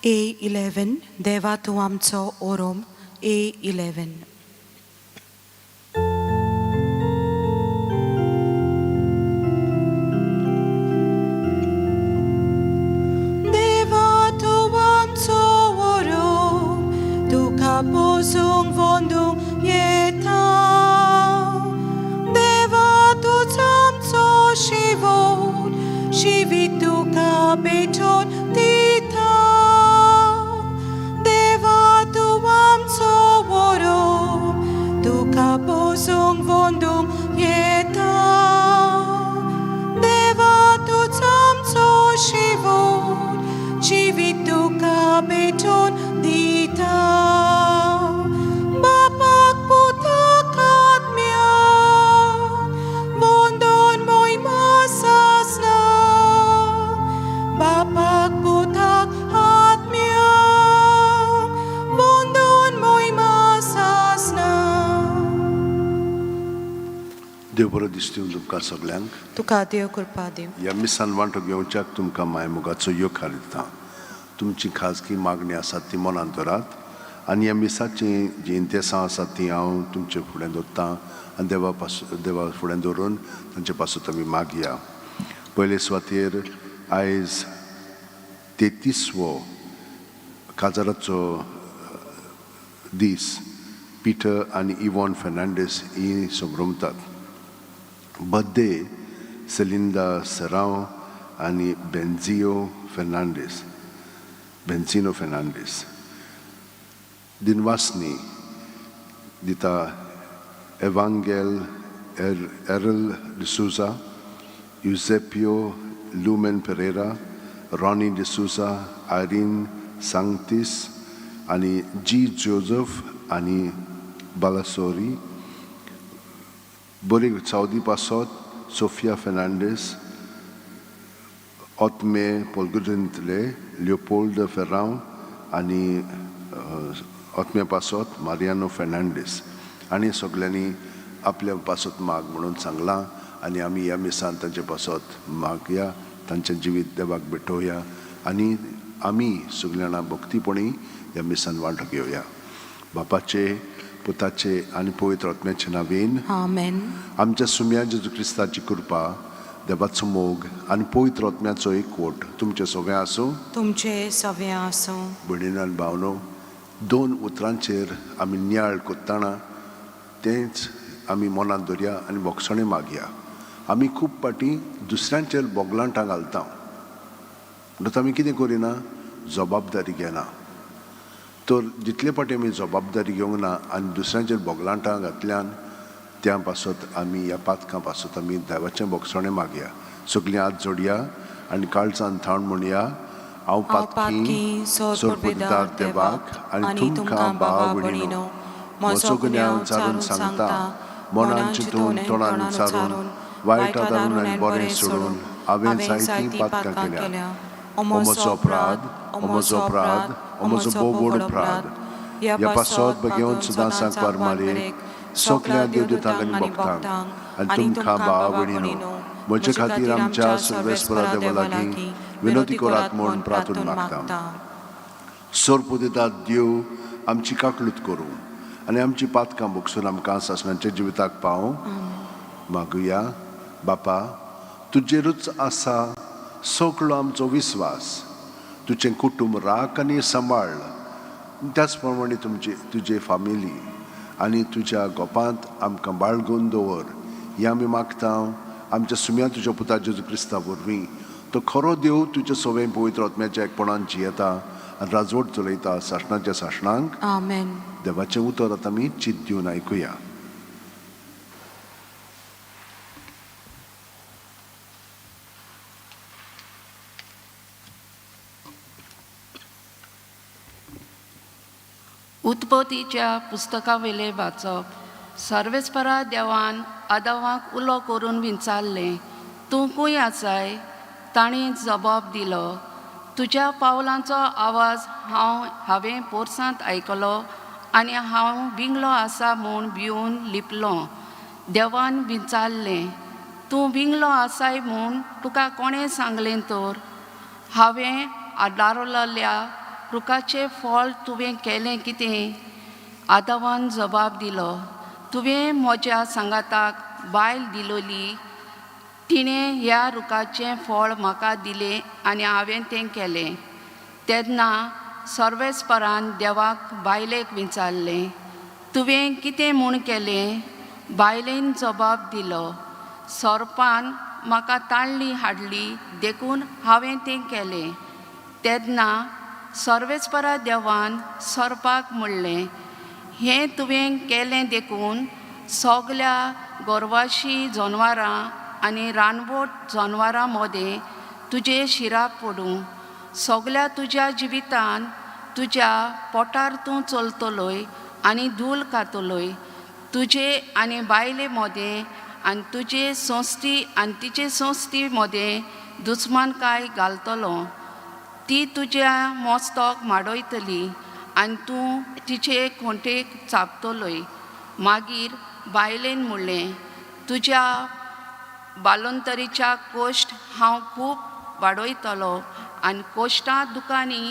A11 देवा तूं आमचो ओरोम. A11. Posung vondung yeta Deva tu tamso shivot Shivitu ka beton tita Deva tu amso worom Tu ka posung vondung yeta Deva tu tamso shivot Shivitu ka beton tita देव बरो दिसता तुमकां सगल्यांक. तुका देव कृपा दिव. ह्या मिसान वांटो घेवच्याक तुमकां मायमोगाचो योग हाडिता. तुमची खाजगी मागणी आसा ती मनांत दवरात आनी ह्या मिसाची जी इंतेसां आसात ती हांव तुमचे फुडें दवरतां आनी देवा फुडें दवरून तांचे पासून आमी मागया. पयले सुवातेर आयज 33वो काजाराचो दीस पिटर आनी इवॉन फेर्नांडीस ही संभ्रमतात. बर्थडे सेलिंदा सेराव आनी बेन्झिनो फेर्नांडीस. दिनवासनी दिता एवांगेल एरल डिसूजा, युसेपियो लुमेन पेरेरा, रॉनी डिसूजा, आयरीन सांगतीस आनी जी जोझफ आनी बालासोरी. बोरी सावदी पासत सोफिया फेर्नांडीस, ऑत्मे पोलगुडंतले लिओपोल्ड फेराव आनी ऑत्मे पासत मारियानो फेर्नांडीस. आनी सगल्यांनी आपल्या पासत माग म्हणून सांगलां आनी आमी ह्या मिसान तांचे पासत मागया, तांचें जिवीत देवाक भेटोवया आनी आमी सगळीं जाणां भक्तीपणी ह्या मिसान वांटो घेवया. बापाचे, पुताचे आनी पवित्र आत्म्याचे नांवेन आमेन. आमच्या सुम्या जेजू क्रिस्ताची कृपा, देवाचो मोग आनी पवित्र आत्म्याचो एकवट तुमचे सगळें आसूं. तुमचे सगळें आसूं. भयणीनो आनी भावनो, 2 उतरांचेर आमी नियाळ कोत्ताना तेंच आमी मनांत दवरया आनी भोगसणे मागया. आमी खूब पाटी दुसऱ्यांचेर बोगलांटां घालता, म्हणटच आमी कितें करिना, जबाबदारी घेना. तर जितले पाटी आमी जबाबदारी घेवंक ना आनी दुसऱ्यांचेर बोगलांटां घातल्यान त्या पासत आमी ह्या पातकां पासत आमी देवाचें भोगसणें मागया. सगळीं हात जोडया आनी काळजान थाण म्हणया. हांव पातकी सोरपदार देवाक आनी तुमकां भाव भयणीनो, म्हजो गुन्यांव जारून सांगता, मनान चिंतून तोंडान विचारून, वायट आदारून आनी बरें सोडून हांवें जायतीं पातकां केल्या. हो म्हजो अपराध, हो म्हजो अपराध, हो म्हजो बोबोड अपराध. ह्या पासत बेगेवन सुद्दां सांगपार मारेक सगळ्या देवदूतांक आनी भक्तांक आनी तुमकां भाव भयणीनो, म्हजे खातीर आमच्या सर्वेस्परा देवा लागीं विनोदी करात म्हूण प्रार्थून मागता. सोरपुदिता देव आमची काकलूत करूं आनी आमची पातकां भोगसून आमकां सासणाच्या जिविताक पावूं. मागुया. बापा, तुजेरूच आसा सगळो आमचो विस्वास. तुजें कुटुंब राख आनी सांबाळ. त्याच प्रमाणे तुजे फामिली आनी तुज्या गोपांत आमकां बाळगून दवर. हें आमी मागता आमच्या सुम्या तुज्या पुता जेजू क्रिस्ता वरवीं. तो खरो देव तुजे सगळें पवित्र आत्म्याच्या एकपणान जियेता आनी राजवट चलयता सासणाच्या सासणांक. आमेन. देवाचें उतर आतां आमी चित दिवन आयकुया. उत्पत्तीच्या पुस्तका वेले वाचप. सर्वेस्परा देवान आदामाक उलो करून विचारलें, तूं खंय आसाय? ताणें जबाब दिलो, तुज्या पावलांचो आवाज हांवें पोरसांत आयकलो आनी हांव विंगलो आसा म्हूण भिवून लिपलो. देवान विचारलें, तूं विंगलो आसाय म्हूण तुका कोणें सांगलें तर? हांवें आदारलेल्या रुखाचें फळ तुवें केलें कितें? आदावान जबाब दिलो, तुवें म्हज्या सांगाताक बायल दिलोली, तिणें ह्या रुखाचें फळ म्हाका दिलें आनी हांवें तें केलें. तेन्ना सर्वेस्परान देवाक बायलेक विचारलें, तुवें कितें म्हूण केलें? बायलेन जबाब दिलो, सोरपान म्हाका ताळ्ळी हाडली देखून हांवें तें केलें. तेन्ना सर्वेस्परा देवान सोरपाक म्हणलें, हें तुवें केलें देखून सगल्या गोरवाशी जनवारां आनी रानवट जनवारां मदें तुजे शिराक पडूं. सगल्या तुज्या जिवितान तुज्या पोटार तूं चलतलोय आनी धूल खातलोय. तुजे आनी बायले मदें आनी तुजे संस्ती आनी तिचे संस्ती मदें दुस्मानकाय घालतलो. ती तुज्या मस्तक माडयतली आनी तूं तिचे खोंटेक चापतलोय. मागीर बायलेन म्हणलें, तुज्या बालोंतरीच्या कोश्ट हांव खूब वाडयतलो आनी कोश्टां दुखांनी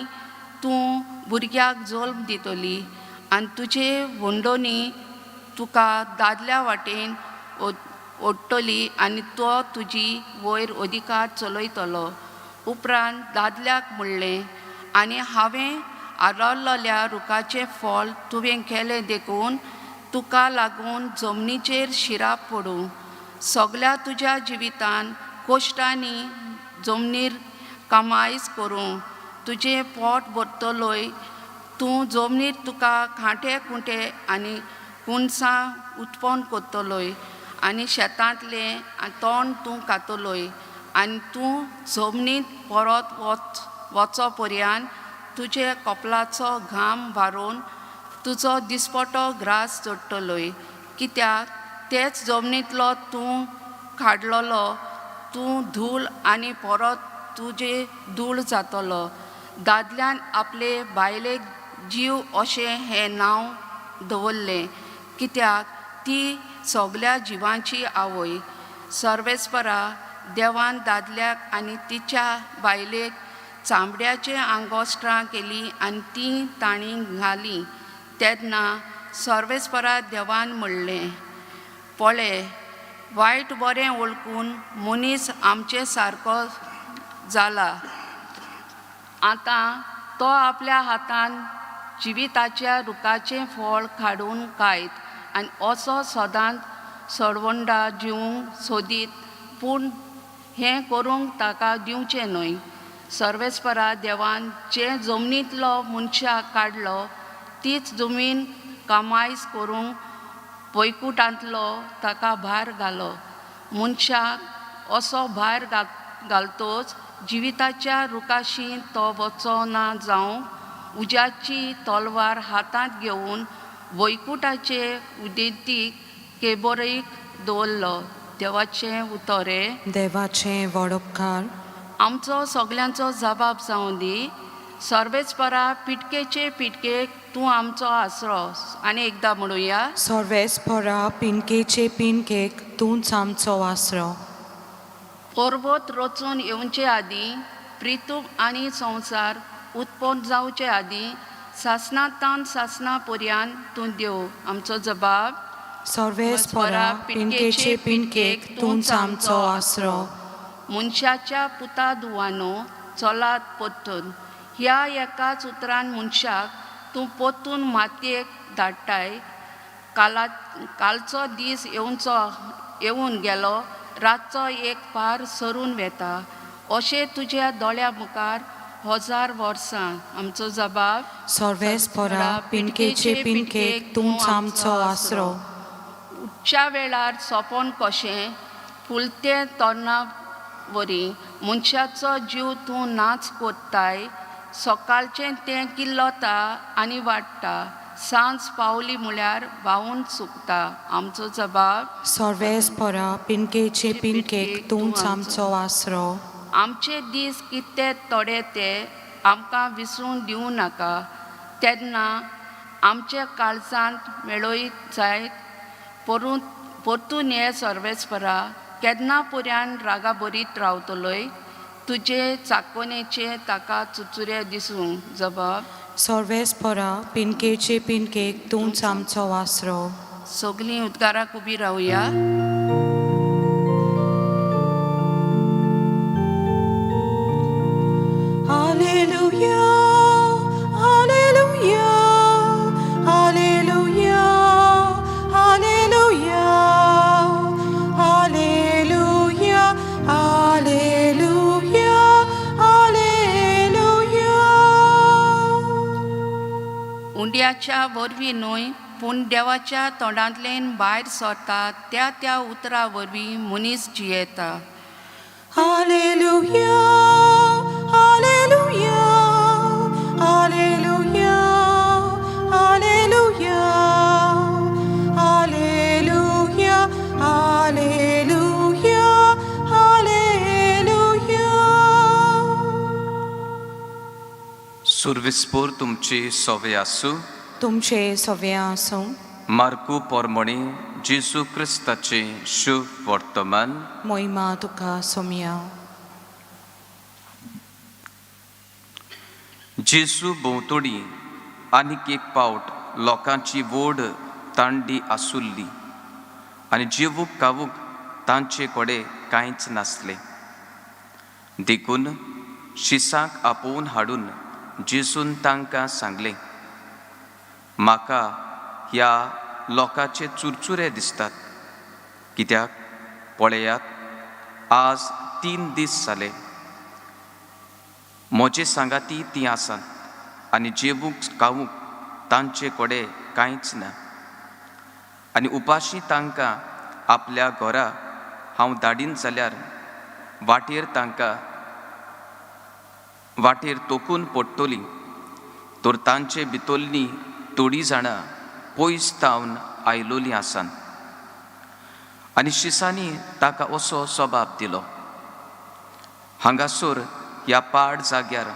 तूं भुरग्याक जल्म दितली आनी तुजे वंडोनी तुका दादल्या वाटेन ओडटली आनी तो तुजी वयर अधिकार चलयतलो. उपरांत दादल्याक म्हणलें, आनी हांवें आरोल्ल्या रुखाचें फळ तुवें केलें देखून तुका लागून जमनीचेर शिराप पडूं. सगल्या तुज्या जिवितान कोश्टांनी जमनीर कमाईच करूं. तुजें पोट भरतलोय. तूं जमनीर तुका खांटे खुंटे आनी कुणसां उत्पन्न करतलोय आनी शेतांतलें तोंड तूं खातलोय. आनी तूं जमनींत परत वचो पर्यंत तुजे कपलाचो घाम व्हारून तुजो दिसपटो ग्रास जोडटलोय. कित्याक तेच जमनींतलो तूं काडलोलो. तूं धूळ आनी परत तुजे धूळ जातलो. दादल्यान आपले बायलेक जीव अशें हें नांव दवरलें, कित्याक ती सगल्या जिवांची आवय. सर्वेस्परा देवान दादल्याक आनी तिच्या बायलेक चामड्याचे आंगोश्टां केलीं आनी तीं तांणी घालीं. तेन्ना सर्वेस्परा देवान म्हणलें, पळय, वायट बरें वळखून मनीस आमचे सारको जाला. आतां तो आपल्या हातान जिविताच्या रुखाचें फळ काडून खायत आनी असो सदांच सडवंडा जिवंक सोदीत, पूण हें करूंक ताका दिवचें न्हय. सर्वेस्परा देवान जे जमनींतलो मनशाक काडलो तीच जमीन कमाईच करूंक पैकुटांतलो ताका भायर घालो. मनशाक असो भायर घालतोच जिविताच्या रुखाशी तो वचो ना जावं उज्याची तलवार हातांत घेवन वैकुटाचे उदेंतीक केबोरेक दवरलो. देवाचें उतोरें. देवाचें व्हड उपकार. आमचो सगल्यांचो जबाब जावं दी. सर्वेस्परा पिटकेचे पिटकेक तूं आमचो आसरो. आनी एकदां म्हणुया, सर्वेस्परा पिनकेचे पिनकेक तूंच आमचो आसरो. पर्वत रचून येवचे आदीं, प्रितूम आनी संवसार उत्पन्न जावचे आदीं, सासणांतान सासणां पर्यंत तूं देव. आमचो जबाब, सर्वेस्परा पिनकेचे पिनकेक तूंच आमचो आसरो. मनशाच्या पुता दुवानो चलात पोत्तून. ह्या एकाच उतरान मनशाक तूं पोत्तून मातयेक धाडटाय. कालचो दीस येवन गेलो, रातचो एक पार सरून वेता. अशें तुज्या दोळ्या मुखार 1000 वर्सां. आमचो जबाब, सर्वेस्परा पिनकेचे पिनकेक तूंच आमचो आसरो. उच्च्या वेळार सोंपोन कशें फुलतें तोरणां वरी मनशाचो जीव तूं नाच कोत्ताय. सकाळचें तें किल्लोता आनी वाडटा. सांज पावली म्हळ्यार व्हांवून सुकता. आमचो जबाब, सर्वेस्परा पिनकेचे पिनकेक तूंच आमचो आसरो. आमचे दीस कितें तोडे ते आमकां विसरून दिवं नाका. तेन्ना आमचे काळजांत मेळयत जायत. परतून हे सर्वेस्परा केन्ना पर्यंत रागा बरीत रावतलोय. तुजे चाकोनेचे ताका चुचुरे दिसूंक. जबाब, सर्वेस्परा पिनकेचे पिनकेक तूंच आमचो आसरो. सगळीं उद्गाराक उबी रावया. Alleluia, Alleluia, Alleluia, Alleluia, Alleluia, Alleluia, Alleluia. उंड्याच्या वरवीं न्हय पूण देवाच्या तोंडांतल्यान भायर सरता त्या उतरा वरवीं मनीस जियेता. Alleluia, Alleluia, Alleluia, Alleluia, Alleluia, Alleluia, Alleluia. सुरविस्पोर तुमची सोवे आसूं. तुमचे सवे आसूं. मार्कू पोरमोणी जेजू क्रिस्ताचे शुभ वर्तमान. मोहिमा तुका सोम्या. जेजू भोंवतणी आनीक एक पावट लोकांची व्हड तांडी आसुल्ली आनी जेवूंक खावूंक तांचे कडेन कांयच नासलें. देखून शिसांक आपोवन हाडून जेजून तांकां सांगलें, म्हाका ह्या लोकांचे चुरचुरे दिसतात, कित्याक पळयात आज 3 दीस जाले म्हजे सांगाती ती आसात आनी जेवूंक खावूंक तांचे कडेन कांयच ना. आनी उपाशी तांकां आपल्या घरा हांव धाडीन जाल्यार वाटेर तोपून पडटलीं, तर तांचे भितरलीं थोडीं जाणां पयस तावन आयलोलीं आसात. आनी शिसांनी ताका असो सबाब दिलो. हांगासर ह्या पाड जाग्यार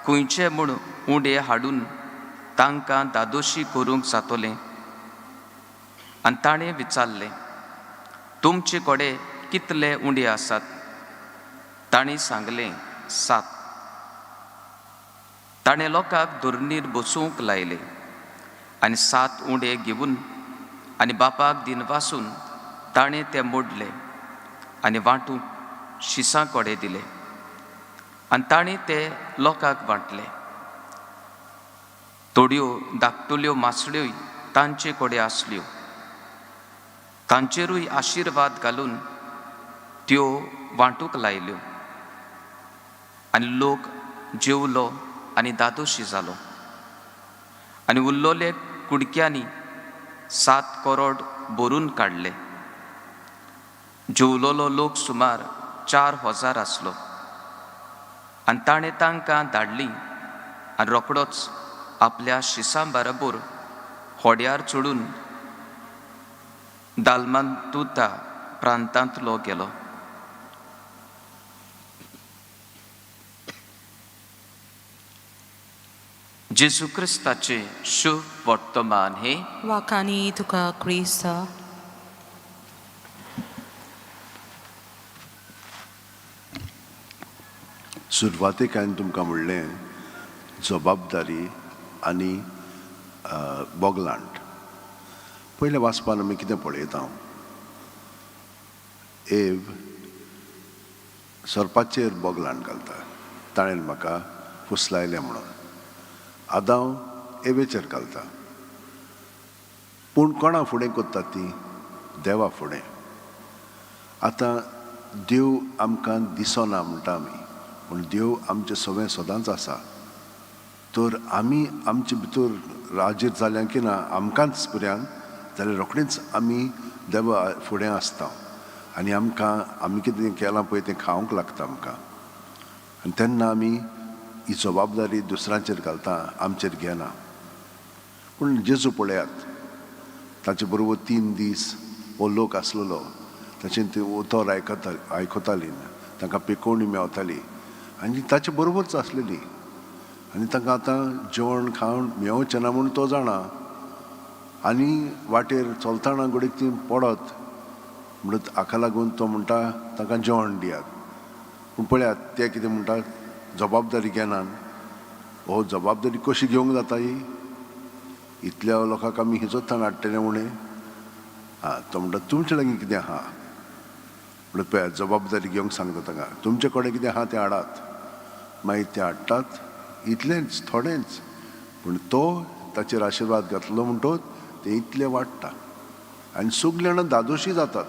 खंयचे म्हूण उंडे हाडून तांकां दादोशी करूंक जातोलें. आनी ताणें विचारलें, तुमचे कडेन कितले उंडे आसात? ताणें सांगलें, 7. ताणें लोकांक धरणीर बसूंक लायले आनी 7 उंडे घेवन आनी बापाक दिन वासून ताणें ते मोडले आनी वांटूंक शिसां कडेन दिले आनी ताणें ते लोकांक वांटले. थोड्यो धाकटुल्यो मासड्योय तांचे कडेन आसल्यो. तांचेरूय आशिर्वाद घालून त्यो वांटूंक लायल्यो आनी लोक जेवलो आनी दादोशी जालो. आनी उरलोले कुडक्यांनी 7 करोड भरून काडले. जेवलोलो लोक सुमार 4,000 आसलो. आनी ताणें तांकां धाडलीं आनी रोखडोच आपल्या शिसां बरोबर होड्यार चडून दालमांतुता प्रांतांतलो गेलो. जेजू क्रिस्ताचे शुभ वर्तमान हे. वाकानी तुका क्रिस्त. सुरवातेक हांवें तुमकां म्हणलें जबाबदारी आनी बोगलांट. पयल्या वाचपान आमी कितें पळयता, एव सरपाचेर बोगलांट घालता. ताणें म्हाका फुसलायलें म्हणून. आदांव एवेचेर घालता. पूण कोणा फुडें कोत्ता ती? देवा फुडें. आतां देव आमकां दिसना म्हणटा आमी, पूण देव आमचें सगळें सदांच आसा. तर आमी आमचे भितर राजीर जाल्यां की ना आमकांच पर्यान जाल्यार रोखडींच आमी देवा फुडें आसता आनी आमी कितें केलां पळय तें खावंक लागता आमकां. आनी तेन्ना आमी ही जबाबदारी दुसऱ्यांचेर घालता, आमचेर घेना. पूण जेजू पळयात, ताचे बरोबर 3 दीस हो लोक आसलेलो. ताचे ती उतर आयकताली, तांकां पिकोवणी मेवताली आनी ताचे बरोबरच आसलेली. आनी तांकां आतां जेवण खावण मेवचें ना म्हूण तो जाणा. आनी वाटेर चलतना घडीक ती पडत म्हणत हाका लागून तो म्हणटा तांकां जेवण दियात. पूण पळयात ते कितें म्हणटात, जबाबदारी घेनात. हो जबाबदारी कशी घेवंक जाता ही इतल्या लोकांक आमी हिजोत्तान हाडटले म्हणे तो म्हणटा तुमचे लागीं कितें आहा म्हणून पळय जबाबदारी घेवंक सांगता तांकां तुमचे कडेन कितें आहा तें हाडात मागीर ते हाडटात इतलेंच थोडेंच पूण तो ताचेर आशिर्वाद घातलो म्हणटच ते इतले वाडटा आनी सगळीं जाणां दादोशी जातात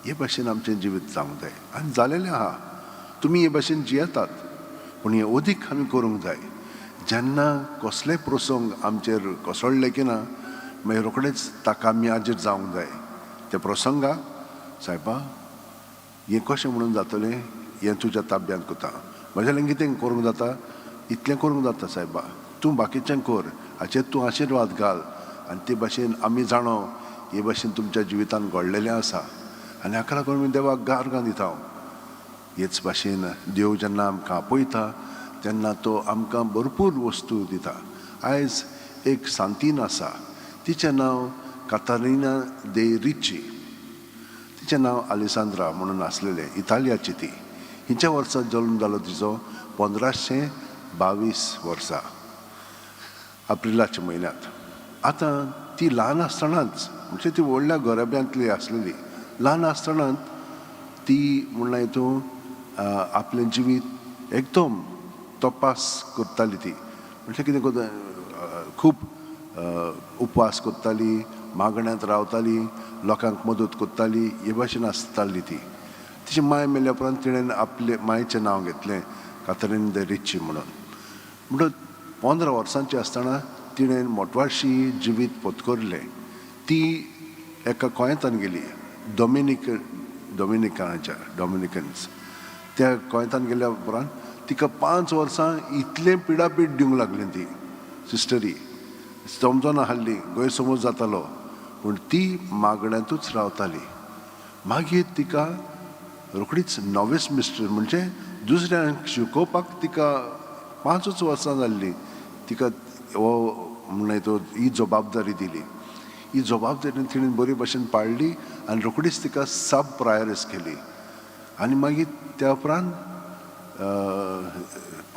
हे भाशेन आमचें जिवीत जावंक जाय आनी जालेलें आहा तुमी हे भाशेन जियेतात पूण हे अदीक आमी करूंक जाय जेन्ना कसलेय प्रसंग आमचेर कोसळ्ळे की ना मागीर रोखडेच ताका आमी हाजीर जावंक जाय त्या प्रसंगाक सायबा हें कशें म्हणून जातलें हें तुज्या ताब्यांत कोता म्हज्या लागीं कितें करूंक जाता इतलें करूंक जाता सायबा तूं बाकीचें कर हाचेर तूं आशिर्वाद घाल आनी ते भाशेन आमी जाणो हे भाशेन तुमच्या जिवितांत घडलेलें आसा आनी हाका लागून आमी देवाक गार्गां दिता हेच भाशेन देव जेन्ना आमकां आपयता तेन्ना तो आमकां भरपूर वस्तू दिता आयज एक सांतीन आसा तिचें नांव कातारिना दे रिची तिचें नांव आलेसांद्रा म्हणून आसलेलें इटालियाची ती हिच्या वर्सा जल्म जालो तिचो 1522 वर्सा एप्रिलाच्या म्हयन्यांत आतां ती ल्हान आसतनाच म्हणजे ती व्हडल्या घराब्यांतली आसलेली ल्हान आसतनाच ती म्हणल्यार हितून आपलें जिवीत एकदम तपास करताली ती म्हणजे कितें करता खूब उपवास करताली मागण्यांत रावताली लोकांक मदत करताली हे भाशेन आसताली ती तिची माय मेल्या उपरांत तिणें आपले मायेचें नांव घेतलें कातरीन द रिची म्हणून 15 वर्सांची आसतना तिणें मोटवाशी जिवीत पत्करलें ती एका गोंयांतान गेली डॉमिनिकन्स त्या गोंयांतान गेल्या उपरांत तिका 5 वर्सां इतलें पिडापीड दिवंक लागली ती सिस्टरी समजोना हाल्ली गैरसमज जातालो पूण ती मागण्यांतूच रावताली मागीर तिका रोखडीच नॉवेस मिस्टर म्हणजे दुसऱ्यांक शिकोवपाक तिका 5 वर्सां जाल्ली तिका हो म्हणल्यार तो ही जबाबदारी दिली ही जबाबदारी तिणें बरे भाशेन पाळली आनी रोखडीच तिका सब प्रायरस केली आनी मागीर त्या उपरांत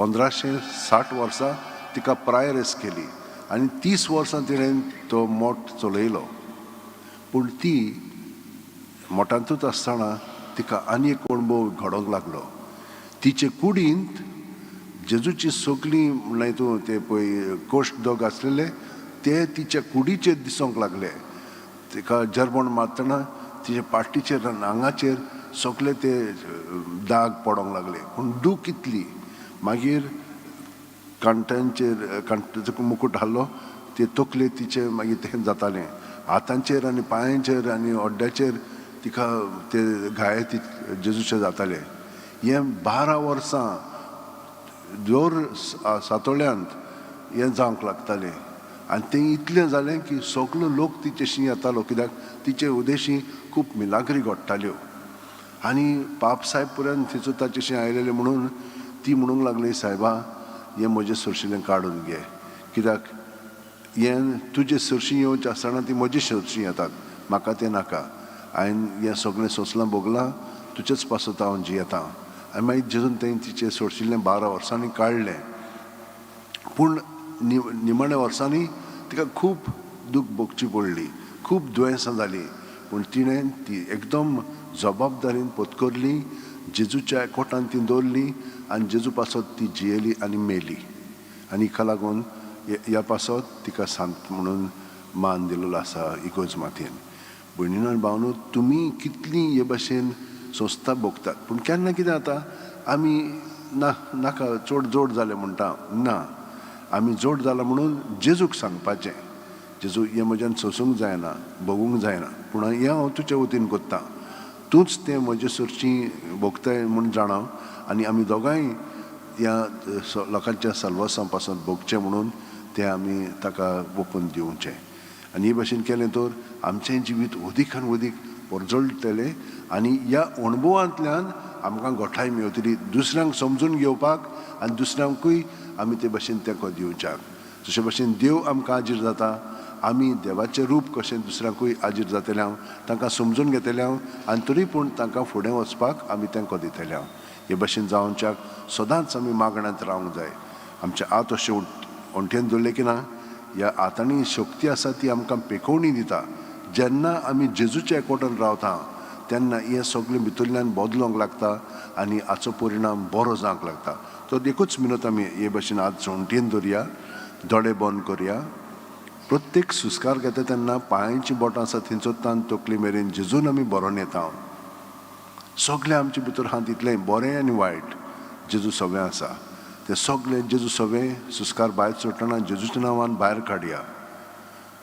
1560 वर्सां तिका प्रायरस केली आनी 30 वर्सां तिणें तो मोठ चलयलो पूण ती मोठांतूच आसतना तिका आनी एक अणभव घडोंक लागलो तिचे कुडींत जेजूची सगळीं म्हणल्यार तूं ते पळय कोश्ट दोग आसलेले ते तिच्या कुडीचेर दिसोंक लागले तिका जर्मण मारतना तिच्या पाटीचेर आनी आंगाचेर सगळे ते दाग पडोंक लागले पूण दूख इतली मागीर कांट्याचेर मुकूट हाडलो ते तकले तिचे मागीर तें जातालें हातांचेर आनी पांयांचेर आनी ओड्ड्याचेर तिका ते घाये जेजूचे जाताले हें 12 वर्सां जोर सातोळ्यांत हें जावंक लागतालें आनी तें इतलें जालें की सगलो लोक तिचेशी येतालो कित्याक तिचे उदेशी खूब मिलाग्री घडटाल्यो आनी पाप साहेब पर्यंत थिचो ताचेशी आयलेले म्हणून ती म्हणूंक लागली सायबा हें म्हजें सरशिलें काडून घे कित्याक हें तुजें सरशी येवचें आसतना ती म्हजी सरशी येतात म्हाका तें नाका हांवें हें सगळें सोंसलां भोगलां तुजेच पासत हांव जियेतां आनी मागीर जेजून तें तिचें सोडशिल्लें 12 वर्सांनी काडलें पूण निमाण्या वर्सांनी तिका खूब दूख भोगची पडली खूब दुयेंसां जालीं पूण तिणें ती एकदम जबाबदारीन पत्करली जेजूच्या एकवटान ती दवरली आनी जेजू पासत ती जियेली आनी मेली आनी हाका लागून ह्या पासत तिका सांत म्हणून मान दिलेलो आसा इगोज मातयेन भयणीनो आनी भावनो तुमी कितलीं हे भाशेन सोंसता भोगतात पूण केन्ना कितें जाता आमी नाका चड जोड जालें म्हणटा ना आमी जोड जाला म्हणून जेजूक सांगपाचें जेजू हें म्हज्यान सोंसूंक जायना भोगूंक जायना पूण हें हांव तुजे वतीन कोत्ता तूंच तें म्हजे सरची भोगताय म्हूण जाणाव आनी आमी दोगांय ह्या लोकांच्या साल्वासां पासून भोगचें म्हणून तें आमी ताका ओपून दिवचें आनी हे भाशेन केलें तर आमचें जिवीत अदीक आनी अदीक परजळटलें आनी ह्या अणभवांतल्यान आमकां घोटाय मेळटली दुसऱ्यांक समजून घेवपाक आनी दुसऱ्यांकूय आमी ते भाशेन तेंको दिवच्याक जशे भाशेन देव आमकां हाजीर जाता आमी देवाचें रूप कशें दुसऱ्यांकूय हाजीर जातले हांव तांकां समजून घेतले हांव आनी तरी पूण तांकां फुडें वचपाक आमी तेंको दितले हांव हे भाशेन जावच्याक सदांच आमी मागण्यांत रावंक जाय आमच्या आत अशें ओंठेन दवरलें की ना ह्या आतांनी शक्ती आसा ती आमकां पेखवणी दिता. जेन्ना आमी जेजूच्या एकवटान रावता तेन्ना हें सगळें भितरल्यान बदलोंक लागता आनी हाचो परिणाम बरो जावंक लागता. तो एकूच मिनट आमी हे भशेन आज सोंठेन दवरया, दोळे बंद करया. प्रत्येक सुस्कार घेता तेन्ना पांयांची बोटां आसा थंयसोत्तान तकली मेरेन जेजून आमी बरोवन येता. सगळें आमचे भितर आहा तितलें बरें आनी वायट जेजू सगळें आसा. तें सगळें जेजू सगळें सुस्कार भायर सोडटना जेजूच्या नांवान भायर काडया.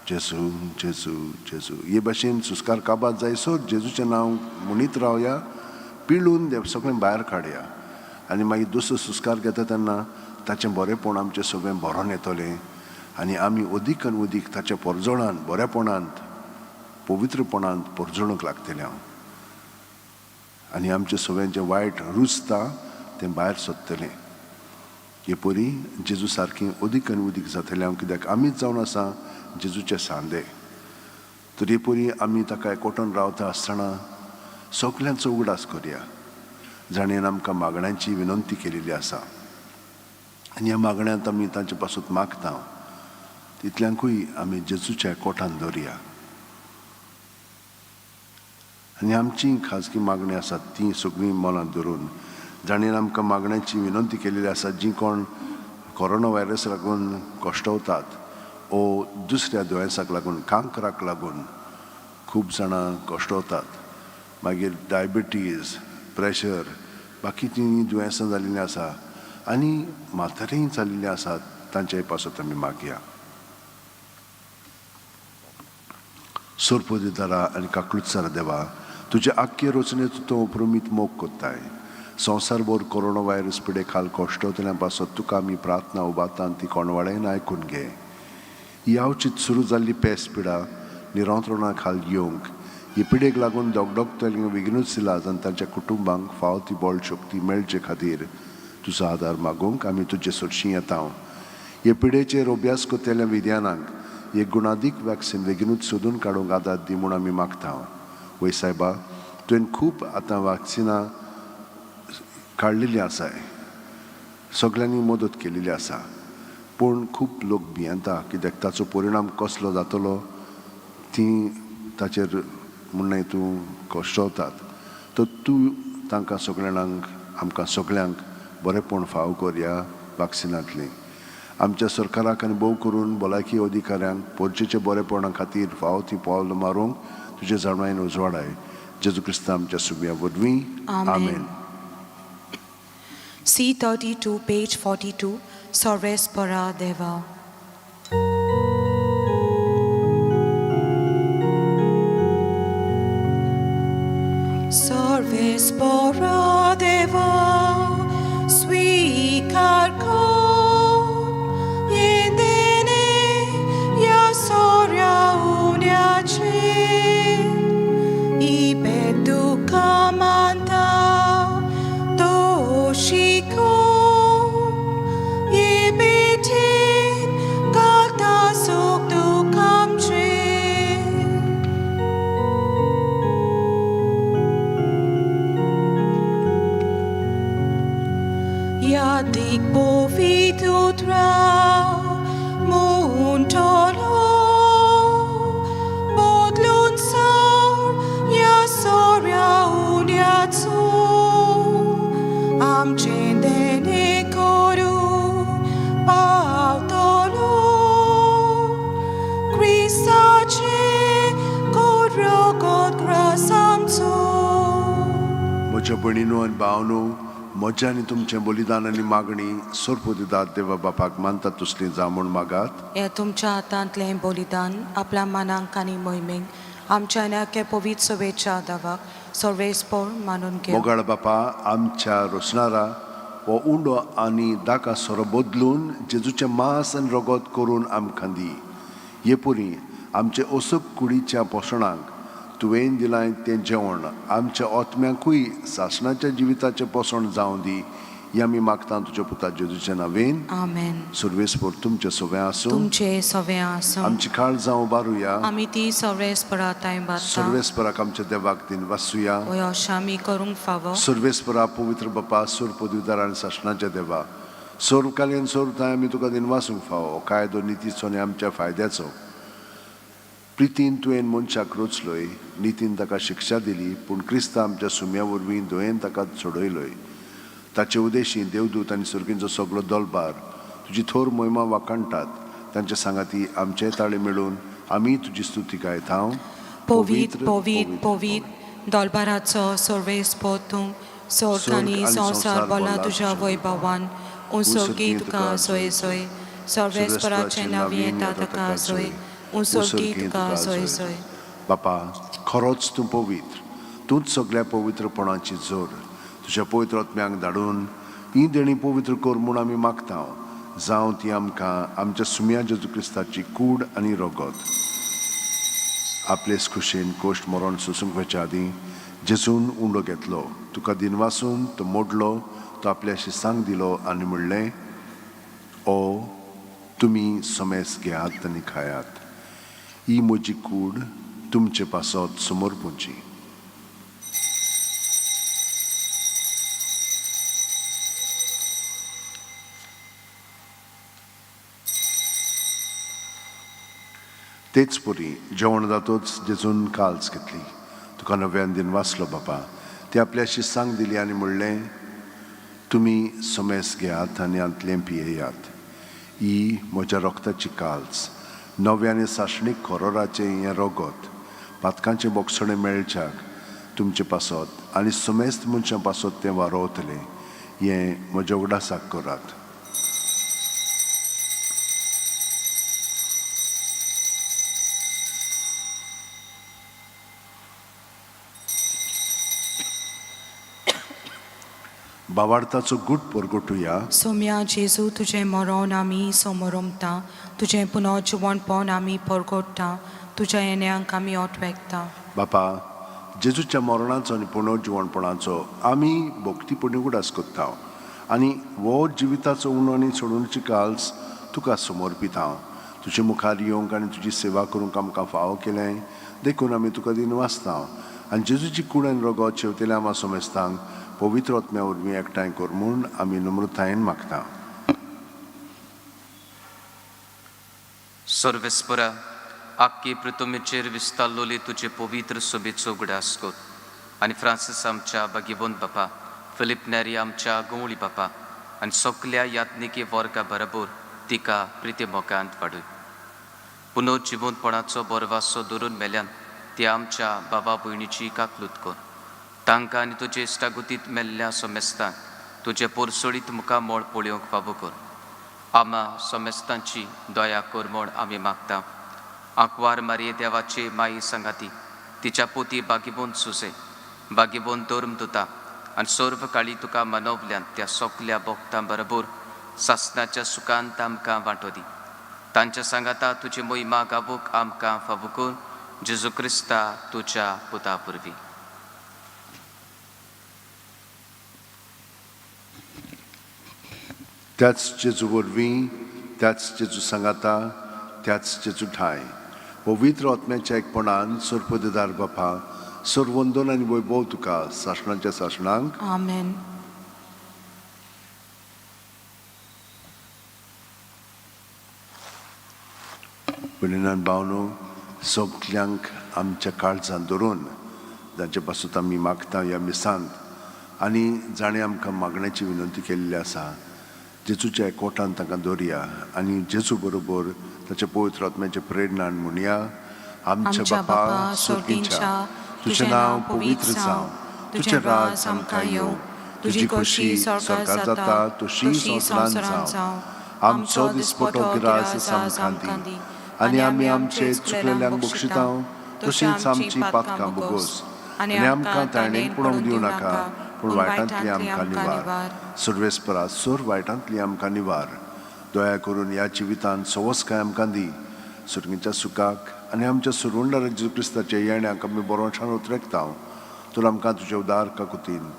जेजू जेजू जेजू हे भाशेन सुस्कार काबार जायसर जेजूचें नांव म्हणीत रावया, पिळून तें सगळें भायर काडया. आनी मागीर दुसरो सुस्कार घेता तेन्ना ताचें बरेंपण आमचें सगळें बरोवन येतलें आनी आमी अदीक आनी अदीक ताच्या परजोणांत बरेपणांत पवित्रपणांत परजोणूंक लागतलें हांव. आनी आमचें सगळें जें वायट रुजता तें भायर सरतलें. हे परी जेजू सारकीं अदीक आनी अदीक जातलें हांव, कित्याक आमीच जावन आसा जेजूचे सांदे. तर हे परी आमी ताका एकवटान रावता आसतना सगळ्यांचो उगडास करया. जाणेन आमकां मागण्यांची विनंती केलेली आसा आनी ह्या मागण्यांत आमी तांचे पासून मागता तितल्यांकूय आमी जेजूच्या एकवटान दवरया. आनी आमची खाजगी मागणी आसात ती सगळीं मनांत धरून जाणेन आमकां मागण्यांची विनंती केलेली आसा. जीं कोण कोरोना व्हायरस लागून कश्टवतात ओ दुसऱ्या दुयेंसाक लागून, कांकराक लागून खूब जाणां कश्टवतात. मागीर डायबिटीज, प्रेशर, बाकीचीं दुयेंसां जाल्लीं आसा आनी म्हातारीं जाल्लीं आसात तांचे पासून आमी मागया. सोरपोदितारा आनी काकलुतसारा देवा, तुजे आख्खे रचनेचो तो अप्रमीत मोग कोत्ताय. संवसारभर कोरोना व्हायरस पिडे खाल कश्टवतल्यां पासून तुका आमी प्रार्थना उबारता आनी ती कोणवाडेन आयकून घे. यावचीत सुरू जाल्ली पेस पिडा निरंत्रणा खाल येवंक, हे पिडेक लागून दोगदोगतल्यांक बेगीनूच इलाज आनी तांच्या कुटुंबांक फावो ती बळ शक्ती मेळचे खातीर तुजो आदार मागूंक आमी तुजे सरशीं येता. हे पिडेचेर अभ्यास कोत्तेल्या विद्यानांक एक गुणादीक वॅक्सीन बेगीनूच सोदून काडूंक आदार दी म्हूण आमी मागता. वय सायबा, तुवें खूब आतां वॅक्सिनां काडलेलीं आसाय, सगळ्यांनी मदत केलेली आसा, पूण खूब लोक भियेंता कित्याक ताचो परिणाम कसलो जातलो ती ताचेर म्हणून तूं कश्टवतात. तर तूं तांकां सगळ्यांक आमकां सगळ्यांक बरेंपण फावो करया वॅक्सिनांतलीं. आमच्या सरकाराक आनी भोव करून भलायकी अधिकाऱ्यांक पोरचेच्या बरेपणा खातीर फावो ती पावल मारूंक तुजे जाणवायेन उजवाडाय. जेजू क्रिस्त आमच्या सुबया वरवीं. आमेन. C32, page 42, Sorves para Deva. Sorves para Deva, svikar kon, yendene ya sorya unyache, ibedu kamanta. Shiko yebetin kalta sok tu kamche yadik povitutra muntolo bodlun sar ya sorya unyatsu amcendene koru pautolo Christace kodrogot grasamso. म्हज्या भयणीनो आनी भावनो, म्हज्या आनी तुमचें बलिदान आनी मागणी सोरपोदितात देवा बापाक मानता तसलीं जा म्हूण मागात. हे तुमच्या हातांतलें बलिदान आपल्या मनांक आनी मोहिमेक आमच्या नॅके पवित्र सवेच्या दावाक सर्वेस्पर मानून घेव. मोगाळ बापा, आमच्या रोसणारा हो उंडो आनी दाका सोरो बदलून जेजूचें मांस आनी रगत करून आमकां दी. हे परी आमचे ओसप कुडीच्या पोसणांक तुवें दिलां तें जेवण आमच्या आत्म्याकूय सासणाच्या जिविताचें पोसण जावं दी. ही आमी मागता तुज्या पुता जेजूच्या नांवेन. आमेन. सर्वेस्पर तुमचें सगळें आसूं. तुमचे सवे आसूं. आमची काळ जावं उबारुया. आमी ती सर्वेस्पराताय बाता. सर्वेस्पराक आमच्या देवाक दिन वाचुया. वय अशें आमी करूंक फावो. सर्वेस्परा पवित्र बापा, सोरपोदितार आनी सासणाच्या देवा, सोर्व काल्यान सोर्व थंय आमी तुका दिनवासूंक फावो कायदो नितीचो आनी आमच्या फायद्याचो. प्रितीन तुवें मनशाक रोचलोय, नितीन ताका शिक्षा दिली, पूण क्रिस्त आमच्या सुम्या वरवीं दोयेन ताका सोडयलोय. ताचे उदेशी देवदूत आनी सुर्गींचो सगळो दलबार तुजी थोर मोहिमा वाकाणटात. तांच्या सांगाती आमचे ताळे मेळून आमी तुजी स्तुती गायता. पोवीत पोवीत पोवीत दलबाराचो सर्वेस्पो तूं, स्वर्ग आनी संवसार बोला तुज्या वैभवान. उंसर्गी तुका सोय सोय, सर्वेस्पराचे नांव येता ताका सोय. उंसर्गी तुका सोय सोय. बापा, खरोच तूं पवित्र, तूंच सगळ्या पवित्रपणाची जोर. तुज्या पवित्र आत्म्याक धाडून ही देणी पवित्र कर म्हूण आमी मागता. जावं ती आमकां आमच्या सुम्या जेजू क्रिस्ताची कूड आनी रगत. आपलेच खुशेन कोश्ट मरण सोसूंक वचे आदीं जेजून उंडो घेतलो. तुका दिनवासून तो मोडलो, तो आपल्या शिसांक दिलो आनी म्हणलें, ओ तुमी समेस घेयात आनी खायात. ही म्हजी कूड तुमचे पासत समोर पोंची. तेच परी जेवण जातोच जेजून काल्स घेतली. तुका नव्यान दिनवासलो बापा. ते आपल्या शिसांक दिली आनी म्हणलें, तुमी समेस घेयात आनी आंतलें पियेयात. ही म्हज्या रोगताची काल्स, नव्याने साशणीक खोरोराचें हें रगत, पातकांचे बोगसणे मेळच्याक तुमचे पासत आनी समेस्त मनशां पासत तें वारोवतलें. हें म्हज्या उगडासाक करात. भावार्थाचो गूट परगटुया. सोम्या जेजू तुजें मरण आमी समोरमता, तुजें पुनर्जिवणपण आमी परगटता, तुज्या येण्याक आमी ओटवेकता. बापा, जेजूच्या मरणाचो आनी पुनर्जिवणपणाचो आमी भक्तीपणी उडास कोत्ता आनी हो जिविताचो उणो आनी सोडूनची काल्स तुका समर्पिता. तुजे मुखार येवंक आनी तुजी सेवा करूंक आमकां फावो केलें देखून आमी तुका दिनवासता. आनी जेजूची कूड आनी रगत शेवतेले आमा समेस्तांक पवित्र आत्म्या वरवीं एकठांय कर म्हूण आमी नम्रतायेन मागता. सर्वेस्परा, आख्खी पृथ्वीचेर विस्तारलोली तुजे पवित्र सोबेचो उगडास कर. आनी फ्रांसीस आमच्या बागिबोन बापा, फिलिप नॅरी आमच्या गवळी बापा आनी सगल्या यात्निकी वर्गा बरोबर तिका प्रिती मोगांत वाडय. पुनर्जिवनपणाचो बरवासो धरून मेल्यान ती आमच्या बाबा भयणीची काकलूत कर. तांकां आनी तुजे इश्टागुतीत मेल्ल्या समेस्तांक तुजे पोरसोडीत मुखार मोळ पळोवंक फावो कर. आमा समेस्तांची दया कर म्हूण आमी मागता. आंकवार मारये देवाचे माई सांगाती, तिच्या पोती बागिबोन सुसे, बागिबोन धर्मदुता आनी सर्व काळी तुका मनवल्यान त्या सगल्या भक्तां बरोबर सासणाच्या सुखांत आमकां वांटो दी. तांच्या सांगाता तुजी मोहिमा गावूंक आमकां फावो कर. जेजू क्रिस्ता तुज्या पुता पुरवी. त्याच जेजू वरवीं, त्याच जेजू सांगाता, त्याच जेजू ठाय पवित्र आत्म्याच्या एकपणान सर्पदेदार बापा, सर्वंदन आनी वैभव तुका सासणाच्या सासणांक. आमेन. भयणीनान भावनो, सगल्यांक आमच्या काळजांत धरून जांचे पासून आमी मागता ह्या मिसांत आनी जाणें आमकां मागण्याची विनंती केल्ली आसा, जेजूच्या एकवटान तांकां दवरया आनी जेजू बरोबर ताच्या पवित्र आत्म्याचे प्रेरणान म्हणया. आमच्या बापा सर्गींच्या, तुजें नांव पवित्र जावं, तुजें राज आमकां येवं, तुजी खोशी स्वर्गांत जाता तशी संवसारांत जावं. आमचो दिसपटो गिरास आमकां दी आनी आमी आमचे चुकलेल्यांक बक्षिता तशींच आमची पातकां बोगोस आनी आमकां ताणें पडोवंक दिवं नाका, पूण वायटांतली आमकां निवार. सर्वेस्परा, सोर वायटांतली आमकां निवार. दया करून ह्या जिवितांत सवस्काय आमकां दी. सुर्गीच्या सुखाक आनी आमच्या सुरवंडार जेजू क्रिस्ताच्या येण्याक आमी बरोवशान उतरेकता. तर आमकां तुज्या उदार काकुतीन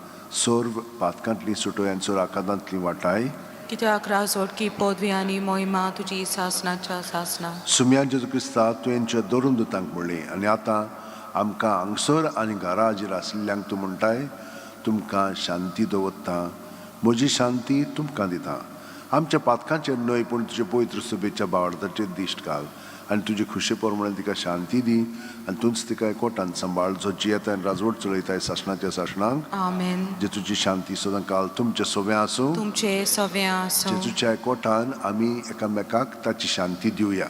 सोर्व पातकांतली सुटोय आनी सोर आकांतांतली वाटाय. कित्याक राजवटकी पदवी आनी मोहिमा तुजी सासणाच्या सासणा. सुम्या जेजू क्रिस्ता तुवेंच्या दरून दुतांक म्हणली आनी आतां आमकां हांगसर आनी घरा हाजीर आशिल्ल्यांक तूं म्हणटाय, तुमकां शांती दवरता, म्हजी शांती तुमकां दिता. आमच्या पातकांचेर न्हय पूण तुजे पवित्र सुबेच्या बावडाचेर दिश्ट घाल आनी तुजे खुशे प्रमाणे तिका शांती दी आनी तूंच तिका एकवटान सांबाळ जो जियेता आनी राजवट चलयताय सासणाच्या सासणांक आमेन. जेजूची शांती सदां काल तुमचे सोबे आसूं. तुमचे सवे आसूं. जेजूच्या एकवटान आमी एकामेकाक ताची शांती दिवया.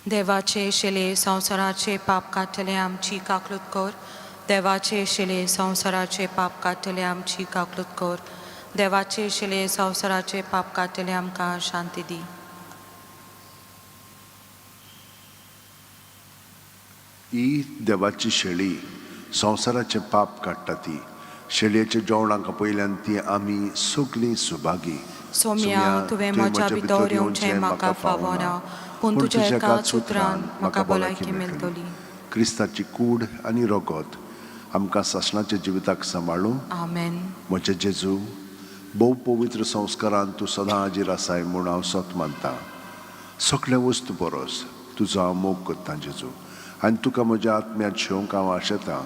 देवाचे शिले संवसाराचे पाप काडटले आमची काकलूत कर. देवाचे शिले संवसाराचे पाप काडटले आमची काकलूत कर. देवाचे शिले संवसाराचे पाप काडटले आमकां शांती दी. ही देवाची शेळी संवसाराचे पाप काडटा ती. शेळयेच्या जेवणाक पयल्यान ती आमी सगलीं सुभागी. सोम्या तुवें म्हज्या भितर येवचें म्हाका फावना, पूण तुज्या एकाच उतरान म्हाका भलायकी मेळटली. क्रिस्ताची कूड आनी रगत आमकां सासणाच्या जिविताक सांबाळूं. आमेन. म्हजे जेजू, भोव पवित्र संस्कारान तूं सदां हाजीर आसाय म्हूण हांव सत मानतां. सगळे वस्तू परस तुजो हांव मोग करतां जेजू, आनी तुका म्हज्या आत्म्यांत शेवंक हांव आशेतां.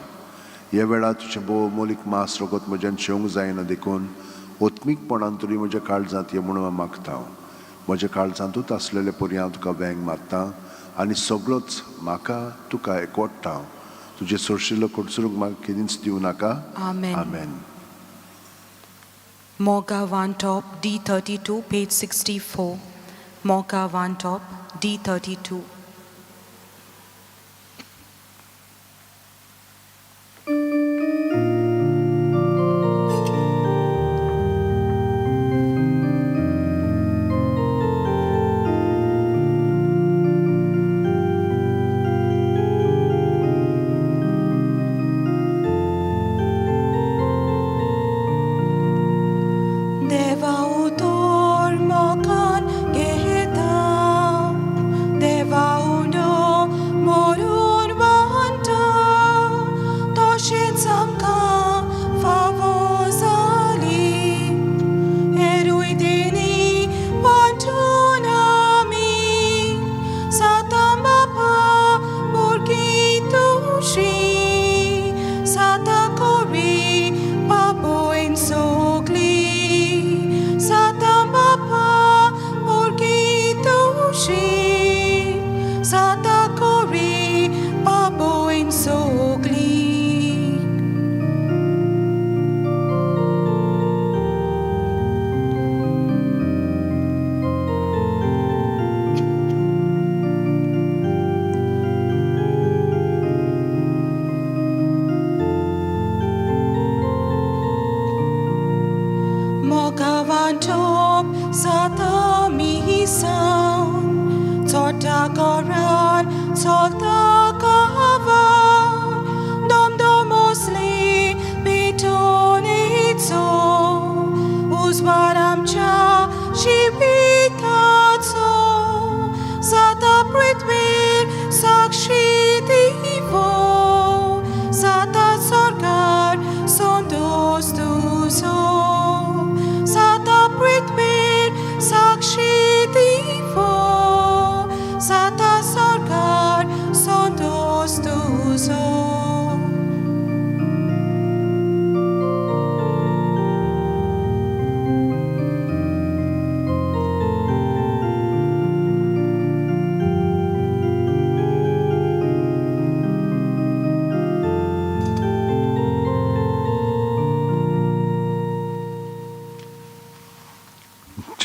ह्या वेळार तुजें भोव मोलीक मास रगत म्हज्यान शेवंक जायना देखून ओत्मीकपणान तरी म्हज्या काळजांत ये म्हणून हांव मागतां. म्हज्या काळजांतूच आसलेले परी हांव तुका वेंग मारतां आनी सगळोच म्हाका तुका एकवटतां. तुजे सोडशिल्लो कडसरूंक म्हाका केदींच दिवं नाका. आमेन. आमेन. Moga One Top D32 page 64. Moga One Top D32.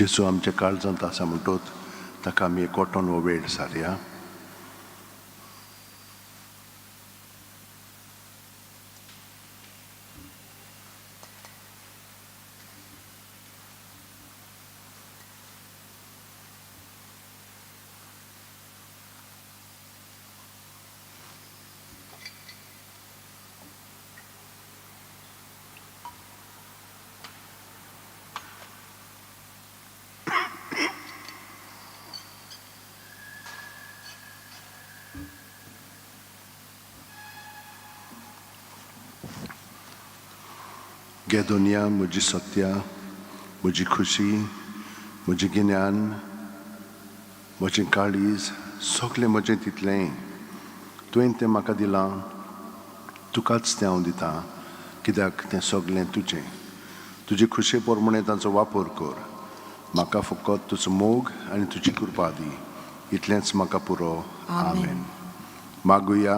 जेजू आमच्या काळजांत आसा म्हणटोच ताका आमी एकवटोन हो वेळ सारया. गे दुनिया म्हजी सत्या, म्हजी खुशी, म्हजें गिन्यान, म्हजें काळीज, सगळें म्हजें तितलें तुवें तें म्हाका दिलां. तुकाच तें हांव दितां. कित्याक तें सगळें तुजें. तुजे खुशे पोरमणे तांचो वापर कर. म्हाका फकत तुजो मोग आनी तुजी कृपा दी. इतलेंच म्हाका पुरो. आमेन. मागुया.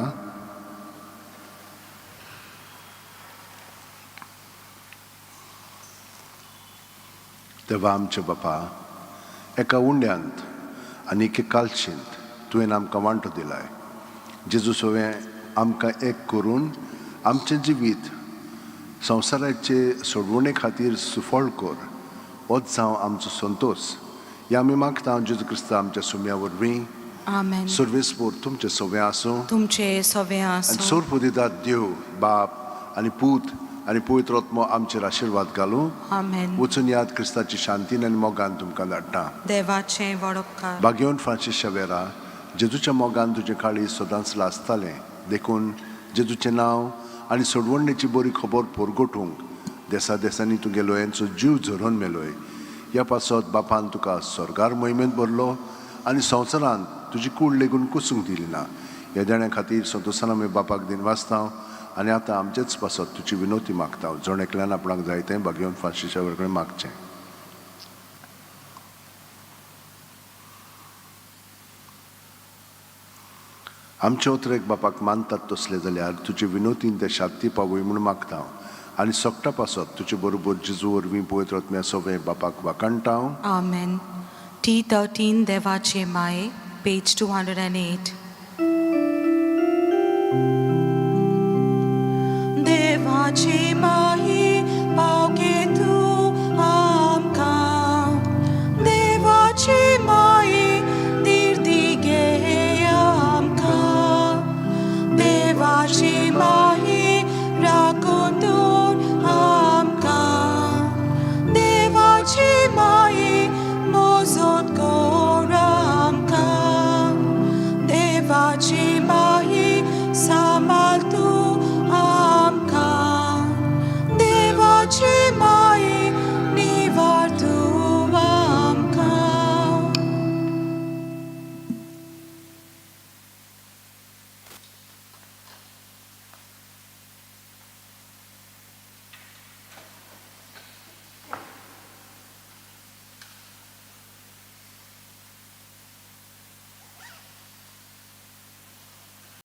देवा आमचे बापा, एका उंड्यांत आनी एके कालचेंत तुवें आमकां वांटो दिलाय. जेजू सवें आमकां एक करून आमचें जिवीत संवसाराचे सोडवणे खातीर सुफळ कर. होच जावं आमचो संतोष. हे आमी मागता जेजू क्रिस्त आमच्या सुम्या वरवीं. आमेन. सर्वेस्पोर तुमचें सवें आसूं. तुमचे सवे आनी आसूं. सोर्प दितात देव बाप आनी पूत आनी पवित्र आत्मो आमचेर आशिर्वाद घालूं. आमेन. वचून याद क्रिस्ताची शांतीन आनी मोगान तुमकां धाडटा. देवाचें वडोपकार. भाग्यवन फ्रांसीस शावेरा, जेजूच्या मोगान तुजें काळी सदांच लासतालें. देखून जेजूचें नांव आनी सोडवणेची बरी खबर पोरगोटूंक देसा देसांनी तुगे लोयांचो जीव झरोवन मेलोय. ह्या पासत बापान तुका स्वर्गार मोहिमेंत भरलो आनी संवसारांत तुजी कूड लेगून कुसूंक दिली ना. ह्या जाण्या खातीर संतोशान आमी बापाक दिन वाचता आनी आतां आमचेच पासत तुजी विनोती मागता. जण एकल्यान आपणाक जायतें भाग्यवन फ्रांसीस शावेरा कडेन मागचें. आमचे उतरेक बापाक मानतात तसले जाल्यार तुजे विनोतीन ते शांती पावय म्हूण मागता. आनी सोगटा पासत तुजे बरोबर जेजू वरवीं पवित्र आत्म्या सवें बापाक वाकणटा. आमेन. T13 देवाचे माये, पेज 208. देवाचे माये